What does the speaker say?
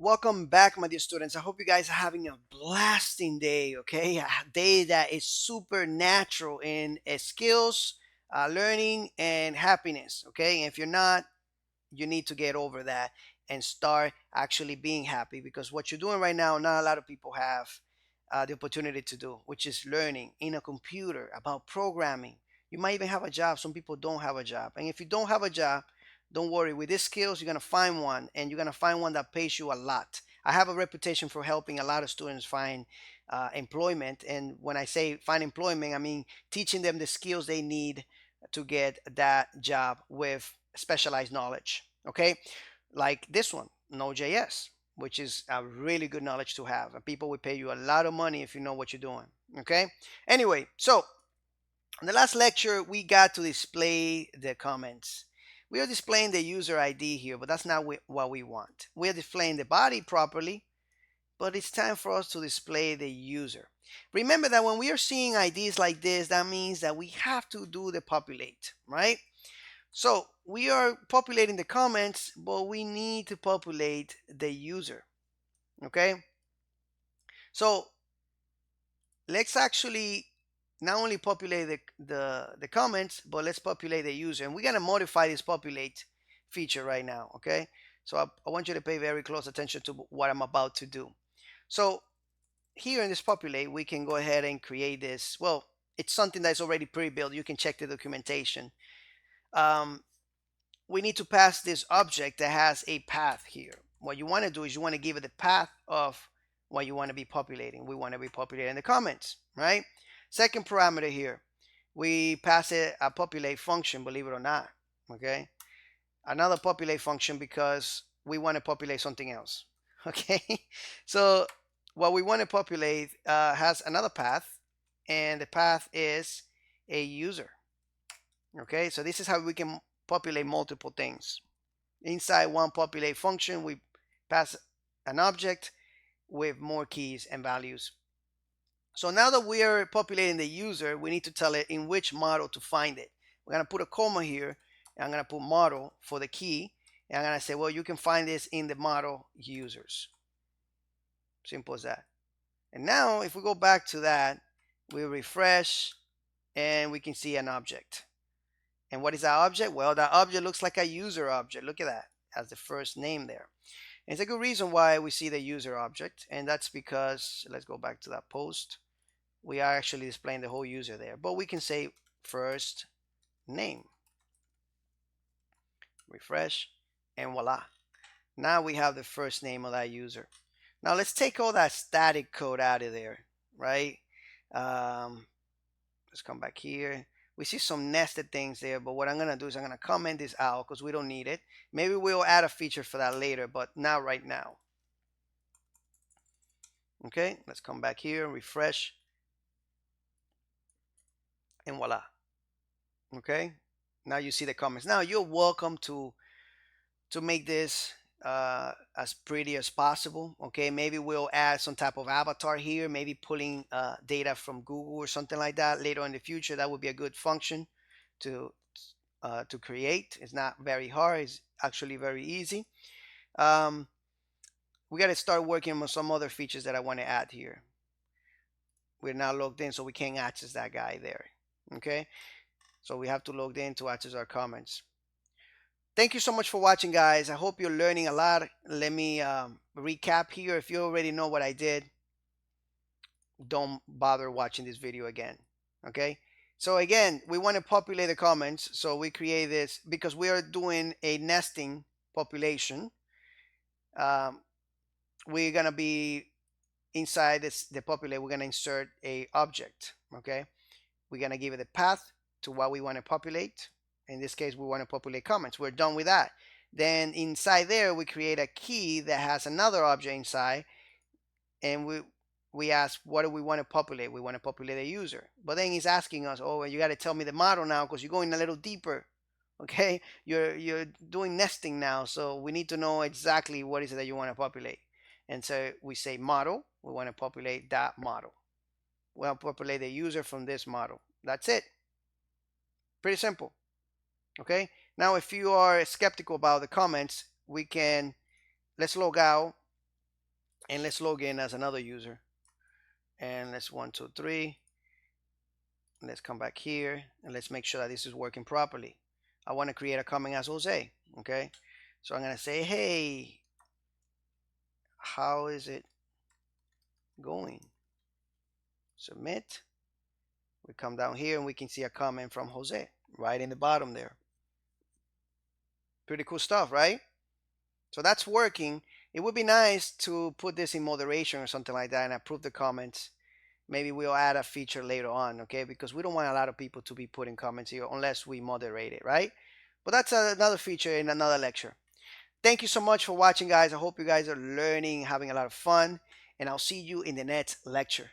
Welcome back, my dear students. I hope you guys are having a blasting day, okay? A day that is super natural in skills, learning, and happiness, okay? And if you're not, you need to get over that and start actually being happy because what you're doing right now, not a lot of people have the opportunity to do, which is learning in a computer about programming. You might even have a job. Some people don't have a job. And if you don't have a job, don't worry. With these skills, you're going to find one, and you're going to find one that pays you a lot. I have a reputation for helping a lot of students find employment. And when I say find employment, I mean teaching them the skills they need to get that job with specialized knowledge. Okay, like this one, Node.js, which is a really good knowledge to have. And people will pay you a lot of money if you know what you're doing. Okay. Anyway, so in the last lecture, we got to display the comments. We are displaying the user ID here, but that's not what we want. We are displaying the body properly, but it's time for us to display the user. Remember that when we are seeing IDs like this, that means that we have to do the populate, right? So we are populating the comments, but we need to populate the user, okay? So let's actually not only populate the comments, but let's populate the user. And we're gonna modify this populate feature right now, okay? So I want you to pay very close attention to what I'm about to do. So here in this populate, we can go ahead and create this. Well, it's something that's already pre-built. You can check the documentation. Um, we need to pass this object that has a path here. What you want to do is you want to give it the path of what you want to be populating. We want to be populating the comments, right? Second parameter here, we pass it a populate function, believe it or not, okay? Another populate function because we want to populate something else, okay? So what we want to populate has another path, and the path is a user, okay? So this is how we can populate multiple things. Inside one populate function, we pass an object with more keys and values. So now that we are populating the user, we need to tell it in which model to find it. We're going to put a comma here, and I'm going to put model for the key, and I'm going to say, well, you can find this in the model users. Simple as that. And now if we go back to that, we refresh, and we can see an object. And what is that object? Well, that object looks like a user object. Look at that, as the first name there. And it's a good reason why we see the user object, and that's because, let's go back to that post. We are actually displaying the whole user there, but we can say first name. Refresh, and voila. Now we have the first name of that user. Now let's take all that static code out of there, right? Let's come back here. We see some nested things there, but what I'm gonna do is I'm gonna comment this out because we don't need it. Maybe we'll add a feature for that later, but not right now. Okay, let's come back here, refresh, and voila. Okay, now you see the comments. Now you're welcome to make this as pretty as possible. Okay, maybe we'll add some type of avatar here, maybe pulling data from Google or something like that later in the future. That would be a good function to create. It's not very hard. It's actually very easy. Um, we got to start working on some other features that I want to add here. We're not logged in, so we can't access that guy there. Okay, so we have to log in to access our comments. Thank you so much for watching, guys. I hope you're learning a lot. Let me recap here. If you already know what I did, don't bother watching this video again. Okay, so again, we want to populate the comments, so we create this because we are doing a nesting population. We're gonna be inside the populate, we're gonna insert a object. Okay, we're gonna give it a path to what we want to populate. In this case, we want to populate comments. We're done with that. Then inside there, we create a key that has another object inside, and we ask, what do we want to populate? We want to populate a user. But then he's asking us, oh, you got to tell me the model now because you're going a little deeper. Okay, you're doing nesting now, so we need to know exactly what is it that you want to populate. And so we say model. We want to populate that model. We'll populate the user from this model. That's it. Pretty simple. Okay, now if you are skeptical about the comments, let's log out And let's log in as another user. And let's 1, 2, 3. Let's come back here and let's make sure that this is working properly. I want to create a comment as Jose. Okay. So I'm going to say, hey, how is it going? Submit. We come down here and we can see a comment from Jose right in the bottom there. Pretty cool stuff, right? So that's working. It would be nice to put this in moderation or something like that and approve the comments. Maybe we'll add a feature later on, okay? Because we don't want a lot of people to be putting comments here unless we moderate it, right? But that's another feature in another lecture. Thank you so much for watching, guys. I hope you guys are learning, having a lot of fun, and I'll see you in the next lecture.